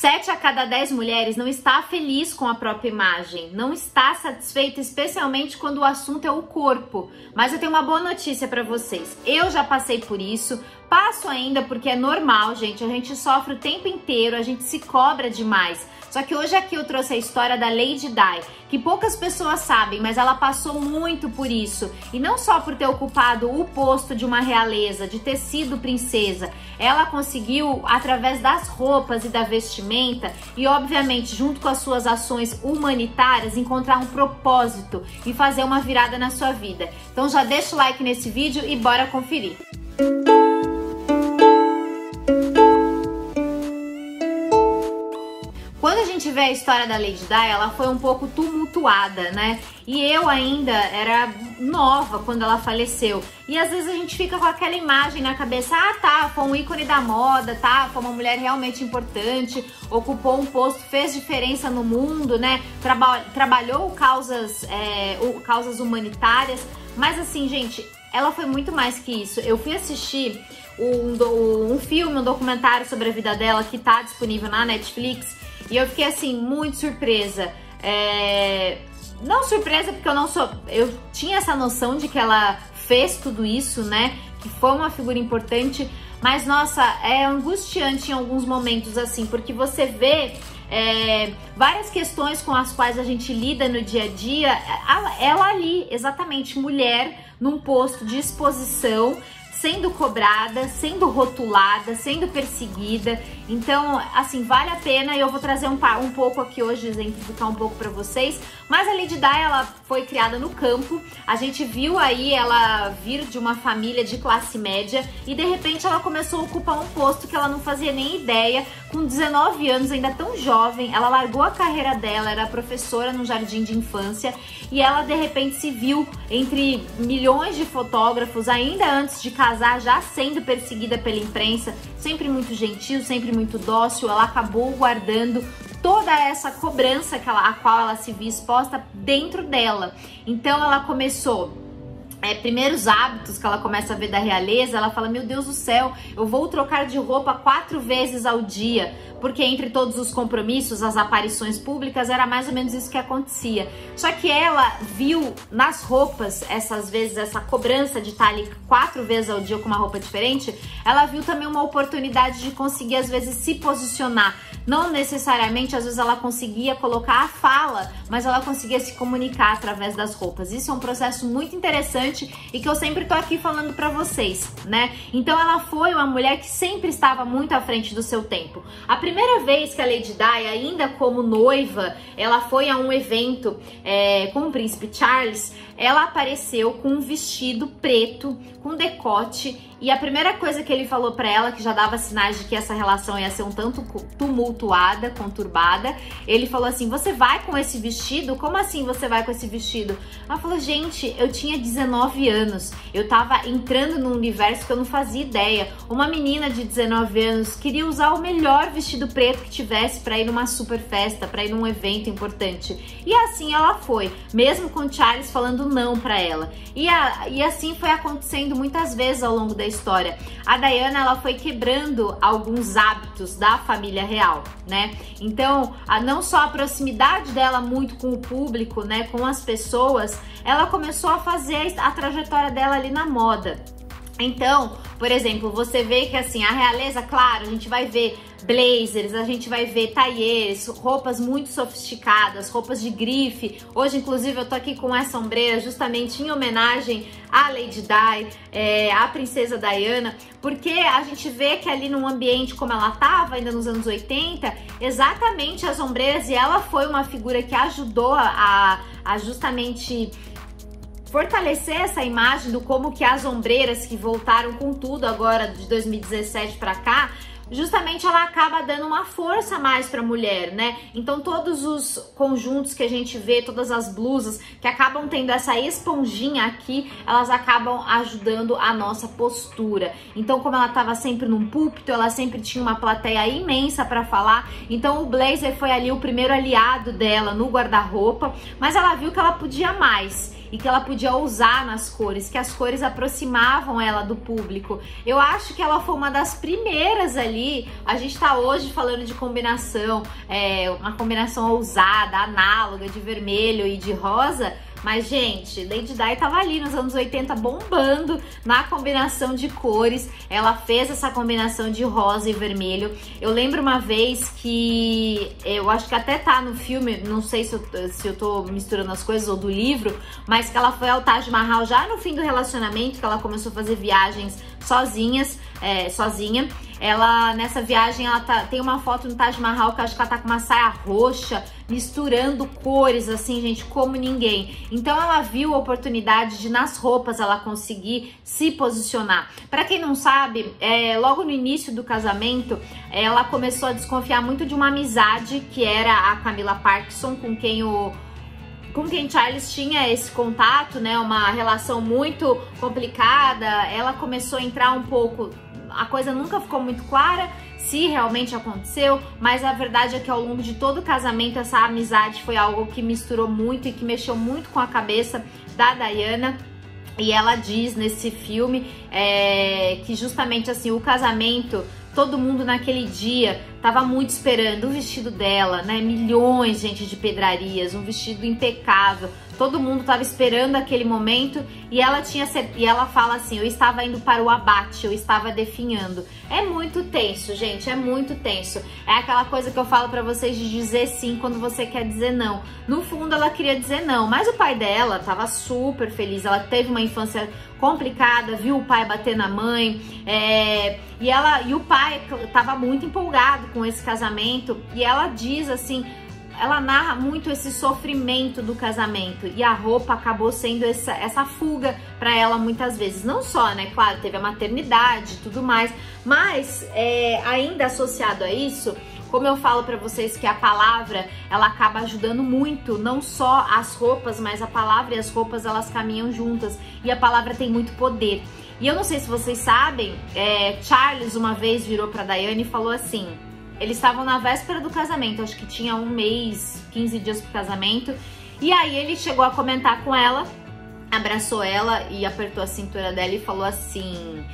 7 a cada 10 mulheres não está feliz com a própria imagem, não está satisfeita, especialmente quando o assunto é o corpo. Mas eu tenho uma boa notícia para vocês. Eu já passei por isso, passo ainda porque é normal, gente. A gente sofre o tempo inteiro, a gente se cobra demais. Só que hoje aqui eu trouxe a história da Lady Di, que poucas pessoas sabem, mas ela passou muito por isso. E não só por ter ocupado o posto de uma realeza, de ter sido princesa. Ela conseguiu, através das roupas e da vestimenta, e obviamente junto com as suas ações humanitárias, encontrar um propósito e fazer uma virada na sua vida. Então já deixa o like nesse vídeo e bora conferir. Quando a gente vê a história da Lady Di, ela foi um pouco tumultuada, né? E eu ainda era nova quando ela faleceu. E às vezes a gente fica com aquela imagem na cabeça, ah tá, foi um ícone da moda, tá? Foi uma mulher realmente importante, ocupou um posto, fez diferença no mundo, né? Trabalhou causas humanitárias. Mas assim, gente, ela foi muito mais que isso. Eu fui assistir um filme, um documentário sobre a vida dela que tá disponível na Netflix. E eu fiquei assim, muito surpresa. Não surpresa porque eu tinha essa noção de que ela fez tudo isso, né? Que foi uma figura importante. Mas, nossa, é angustiante em alguns momentos, assim, porque você vê várias questões com as quais a gente lida no dia a dia. Ela ali, exatamente, mulher num posto de exposição, sendo cobrada, sendo rotulada, sendo perseguida. Então, assim, vale a pena. E eu vou trazer um pouco aqui hoje, exemplificar um pouco pra vocês. Mas a Lady Di, ela foi criada no campo. A gente viu aí ela vir de uma família de classe média e de repente ela começou a ocupar um posto que ela não fazia nem ideia. Com 19 anos, ainda tão jovem, ela largou a carreira dela, era professora no jardim de infância e ela de repente se viu entre milhões de fotógrafos, ainda antes de casar, já sendo perseguida pela imprensa, sempre muito gentil, sempre muito dócil. Ela acabou guardando toda essa cobrança a qual ela se viu exposta dentro dela. Então ela começou... primeiros hábitos que ela começa a ver da realeza, ela fala, meu Deus do céu, eu vou trocar de roupa 4 vezes ao dia, porque entre todos os compromissos, as aparições públicas, era mais ou menos isso que acontecia. Só que ela viu nas roupas, essas vezes, essa cobrança de estar ali 4 vezes ao dia com uma roupa diferente, ela viu também uma oportunidade de conseguir, às vezes, se posicionar. Não necessariamente, às vezes ela conseguia colocar a fala, mas ela conseguia se comunicar através das roupas. Isso é um processo muito interessante e que eu sempre tô aqui falando pra vocês, né? Então ela foi uma mulher que sempre estava muito à frente do seu tempo. A primeira vez que a Lady Di, ainda como noiva, ela foi a um evento com o príncipe Charles, ela apareceu com um vestido preto, com decote, e a primeira coisa que ele falou pra ela, que já dava sinais de que essa relação ia ser um tanto tumultuada, conturbada, ele falou assim, você vai com esse vestido? Como assim você vai com esse vestido? Ela falou, gente, eu tinha 19 anos, eu tava entrando num universo que eu não fazia ideia. Uma menina de 19 anos queria usar o melhor vestido preto que tivesse pra ir numa super festa, pra ir num evento importante. E assim ela foi, mesmo com o Charles falando não pra ela. E assim foi acontecendo muitas vezes ao longo da história. A Diana, ela foi quebrando alguns hábitos da família real, né? Então, não só a proximidade dela muito com o público, né, com as pessoas, ela começou a fazer a trajetória dela ali na moda. Então, por exemplo, você vê que assim, a realeza, claro, a gente vai ver blazers, a gente vai ver tailleurs, roupas muito sofisticadas, roupas de grife. Hoje, inclusive, eu tô aqui com essa ombreira justamente em homenagem à Lady Di, à princesa Diana, porque a gente vê que ali num ambiente como ela tava, ainda nos anos 80, exatamente as ombreiras, e ela foi uma figura que ajudou a justamente fortalecer essa imagem do como que as ombreiras que voltaram com tudo agora de 2017 para cá, justamente ela acaba dando uma força a mais para a mulher, né? Então todos os conjuntos que a gente vê, todas as blusas que acabam tendo essa esponjinha aqui, elas acabam ajudando a nossa postura. Então, como ela estava sempre num púlpito, ela sempre tinha uma plateia imensa para falar. Então o blazer foi ali o primeiro aliado dela no guarda-roupa, mas ela viu que ela podia mais. e que ela podia usar nas cores, que as cores aproximavam ela do público. Eu acho que ela foi uma das primeiras ali. A gente tá hoje falando de combinação, uma combinação ousada, análoga, de vermelho e de rosa. Mas, gente, Lady Di tava ali nos anos 80 bombando na combinação de cores. Ela fez essa combinação de rosa e vermelho. Eu lembro uma vez que, eu acho que até tá no filme, não sei se eu tô misturando as coisas ou do livro, mas que ela foi ao Taj Mahal já no fim do relacionamento, que ela começou a fazer viagens sozinha. Ela, nessa viagem, tem uma foto no Taj Mahal que eu acho que ela tá com uma saia roxa, misturando cores, assim, gente, como ninguém. Então ela viu a oportunidade de, nas roupas, ela conseguir se posicionar. Pra quem não sabe, logo no início do casamento, ela começou a desconfiar muito de uma amizade, que era a Camilla Parkinson, com quem Charles tinha esse contato, né, uma relação muito complicada. Ela começou a entrar um pouco, a coisa nunca ficou muito clara se realmente aconteceu, mas a verdade é que ao longo de todo o casamento essa amizade foi algo que misturou muito e que mexeu muito com a cabeça da Diana. E ela diz nesse filme que justamente assim, o casamento, todo mundo naquele dia tava muito esperando o vestido dela, né? Milhões, gente, de pedrarias, um vestido impecável. Todo mundo tava esperando aquele momento e ela fala assim: eu estava indo para o abate, eu estava definhando. É muito tenso, gente, é muito tenso. É aquela coisa que eu falo pra vocês de dizer sim quando você quer dizer não. No fundo ela queria dizer não, mas o pai dela tava super feliz. Ela teve uma infância complicada, viu o pai bater na mãe, e o pai tava muito empolgado com esse casamento, e ela diz assim, ela narra muito esse sofrimento do casamento, e a roupa acabou sendo essa fuga para ela muitas vezes. Não só, né, claro, teve a maternidade e tudo mais, mas ainda associado a isso, como eu falo para vocês que a palavra, ela acaba ajudando muito, não só as roupas, mas a palavra e as roupas, elas caminham juntas, e a palavra tem muito poder. E eu não sei se vocês sabem, Charles uma vez virou para Diana e falou assim, eles estavam na véspera do casamento, acho que tinha 1 mês, 15 dias pro casamento, e aí ele chegou a comentar com ela, abraçou ela e apertou a cintura dela e falou assim,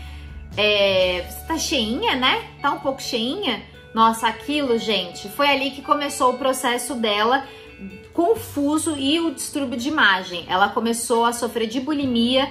você tá cheinha, né? Tá um pouco cheinha? Nossa, aquilo, gente, foi ali que começou o processo dela confuso e o distúrbio de imagem. Ela começou a sofrer de bulimia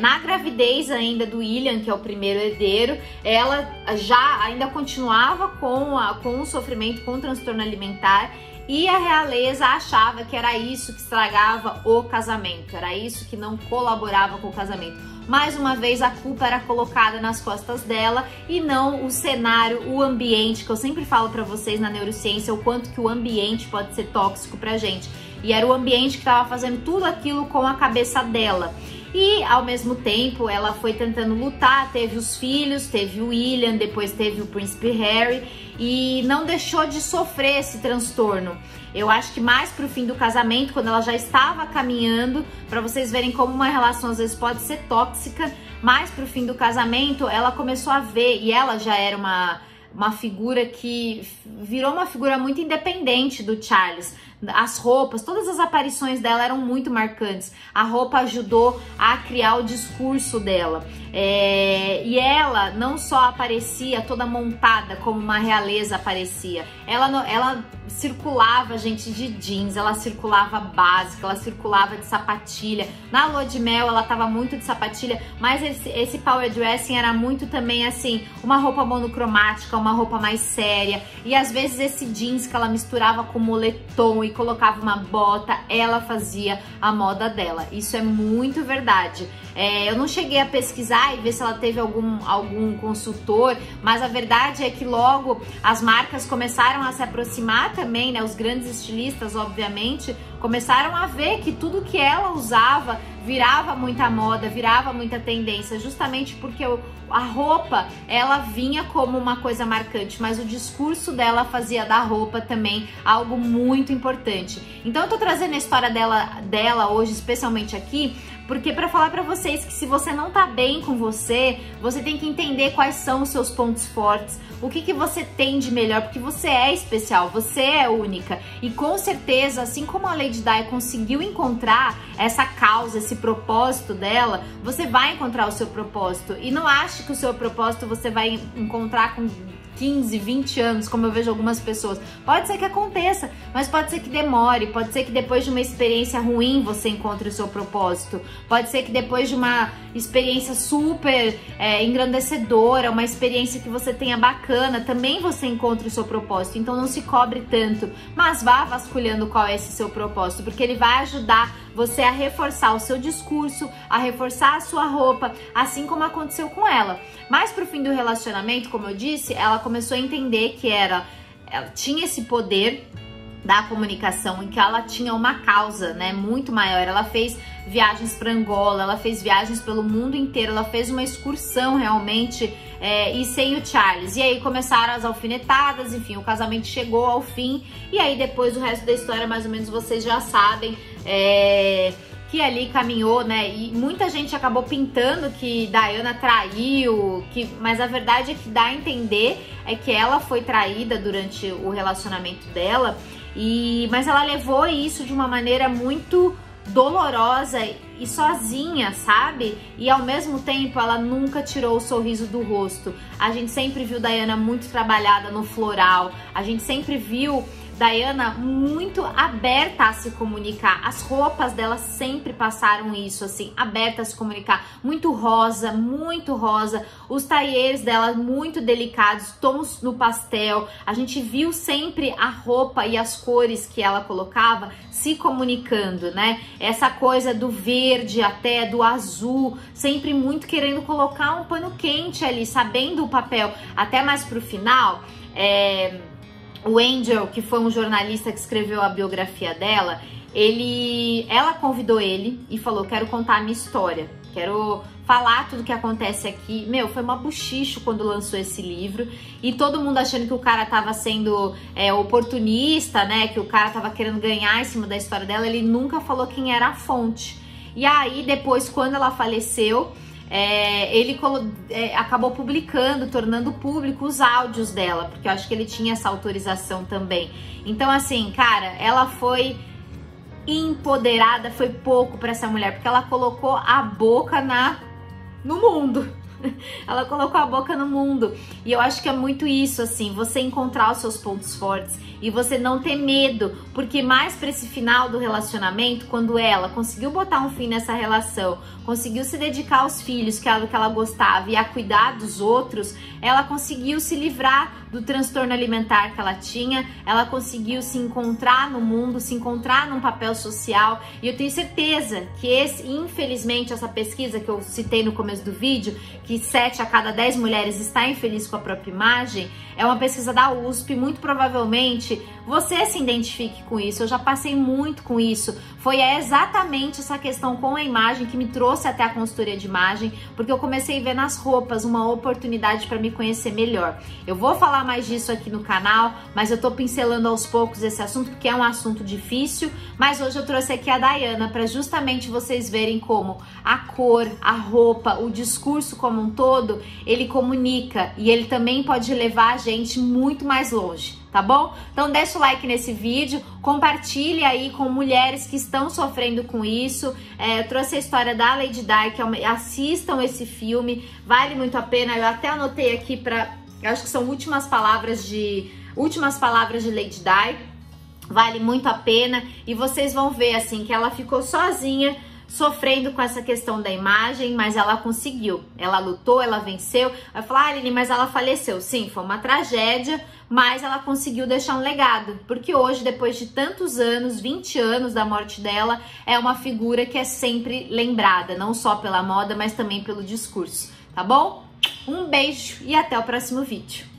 na gravidez ainda do William, que é o primeiro herdeiro. Ela já ainda continuava com o sofrimento, com o transtorno alimentar, e a realeza achava que era isso que estragava o casamento, era isso que não colaborava com o casamento. Mais uma vez a culpa era colocada nas costas dela e não o cenário, o ambiente, que eu sempre falo pra vocês na neurociência o quanto que o ambiente pode ser tóxico pra gente. E era o ambiente que tava fazendo tudo aquilo com a cabeça dela. E ao mesmo tempo ela foi tentando lutar, teve os filhos, teve o William, depois teve o príncipe Harry, e não deixou de sofrer esse transtorno. Eu acho que mais pro fim do casamento, quando ela já estava caminhando, para vocês verem como uma relação às vezes pode ser tóxica, mais pro fim do casamento ela começou a ver, e ela já era uma figura que virou uma figura muito independente do Charles. As roupas, todas as aparições dela eram muito marcantes. A roupa ajudou a criar o discurso dela. E ela não só aparecia toda montada como uma realeza aparecia. Ela circulava, gente, de jeans, ela circulava básica, ela circulava de sapatilha. Na lua de mel ela tava muito de sapatilha, mas esse power dressing era muito também assim, uma roupa monocromática, uma roupa mais séria. E às vezes esse jeans que ela misturava com moletom e colocava uma bota, ela fazia a moda dela. Isso é muito verdade. Eu não cheguei a pesquisar e ver se ela teve algum consultor, mas a verdade é que logo as marcas começaram a se aproximar também, né? Os grandes estilistas, obviamente, começaram a ver que tudo que ela usava virava muita moda, virava muita tendência, justamente porque a roupa, ela vinha como uma coisa marcante, mas o discurso dela fazia da roupa também algo muito importante. Então eu tô trazendo a história dela hoje, especialmente aqui, Porque para falar para vocês que se você não tá bem com você, você tem que entender quais são os seus pontos fortes, o que você tem de melhor, porque você é especial, você é única. E com certeza, assim como a Lady Di conseguiu encontrar essa causa, esse propósito dela, você vai encontrar o seu propósito. E não ache que o seu propósito você vai encontrar com 15, 20 anos, como eu vejo algumas pessoas. Pode ser que aconteça, mas pode ser que demore, pode ser que depois de uma experiência ruim você encontre o seu propósito, pode ser que depois de uma experiência super engrandecedora, uma experiência que você tenha bacana, também você encontre o seu propósito. Então não se cobre tanto, mas vá vasculhando qual é esse seu propósito, porque ele vai ajudar você a reforçar o seu discurso, a reforçar a sua roupa, assim como aconteceu com ela. Mas pro fim do relacionamento, como eu disse, ela começou a entender que ela tinha esse poder da comunicação e que ela tinha uma causa, né, muito maior. Ela fez viagens para Angola, ela fez viagens pelo mundo inteiro, ela fez uma excursão realmente e sem o Charles. E aí começaram as alfinetadas, enfim, o casamento chegou ao fim e aí depois o resto da história mais ou menos vocês já sabem. Que ali caminhou, né? E muita gente acabou pintando que Diana traiu, mas a verdade é que dá a entender que ela foi traída durante o relacionamento dela, mas ela levou isso de uma maneira muito dolorosa e sozinha, sabe? E ao mesmo tempo ela nunca tirou o sorriso do rosto. A gente sempre viu Diana muito trabalhada no floral, a gente sempre viu Diana muito aberta a se comunicar. As roupas dela sempre passaram isso, assim, aberta a se comunicar. Muito rosa, muito rosa. Os tailleurs dela muito delicados, tons no pastel. A gente viu sempre a roupa e as cores que ela colocava se comunicando, né? Essa coisa do verde até do azul, sempre muito querendo colocar um pano quente ali, sabendo o papel. Até mais pro final, o Angel, que foi um jornalista que escreveu a biografia dela, ela convidou ele e falou: quero contar a minha história, quero falar tudo que acontece aqui. Meu, foi uma buchicho quando lançou esse livro e todo mundo achando que o cara tava sendo oportunista, né, que o cara tava querendo ganhar em cima da história dela. Ele nunca falou quem era a fonte. E aí depois, quando ela faleceu, ele acabou publicando, tornando público os áudios dela, porque eu acho que ele tinha essa autorização também. Então assim, cara, ela foi empoderada, foi pouco pra essa mulher, porque ela colocou a boca no mundo. Ela colocou a boca no mundo. E eu acho que é muito isso, assim, você encontrar os seus pontos fortes e você não ter medo, porque mais pra esse final do relacionamento, quando ela conseguiu botar um fim nessa relação, conseguiu se dedicar aos filhos, que era o que ela gostava, e a cuidar dos outros, ela conseguiu se livrar do transtorno alimentar que ela tinha, ela conseguiu se encontrar no mundo, se encontrar num papel social. E eu tenho certeza que infelizmente, essa pesquisa que eu citei no começo do vídeo, que 7 a cada 10 mulheres está infeliz com a própria imagem, é uma pesquisa da USP. Muito provavelmente você se identifique com isso. Eu já passei muito com isso. Foi exatamente essa questão com a imagem que me trouxe até a consultoria de imagem, porque eu comecei a ver nas roupas uma oportunidade para me conhecer melhor. Eu vou falar mais disso aqui no canal, mas eu tô pincelando aos poucos esse assunto, porque é um assunto difícil. Mas hoje eu trouxe aqui a Diana para justamente vocês verem como a cor, a roupa, o discurso como um todo, ele comunica e ele também pode levar a gente muito mais longe, tá bom? Então deixa o like nesse vídeo, compartilhe aí com mulheres que estão sofrendo com isso. Eu trouxe a história da Lady Di, que assistam esse filme, vale muito a pena. Eu até anotei aqui eu acho que são últimas palavras de Lady Di. Vale muito a pena e vocês vão ver assim que ela ficou sozinha sofrendo com essa questão da imagem, mas ela conseguiu, ela lutou, ela venceu. Vai falar: Aline, mas ela faleceu. Sim, foi uma tragédia, mas ela conseguiu deixar um legado, porque hoje, depois de tantos anos, 20 anos da morte dela, é uma figura que é sempre lembrada, não só pela moda, mas também pelo discurso, tá bom? Um beijo e até o próximo vídeo.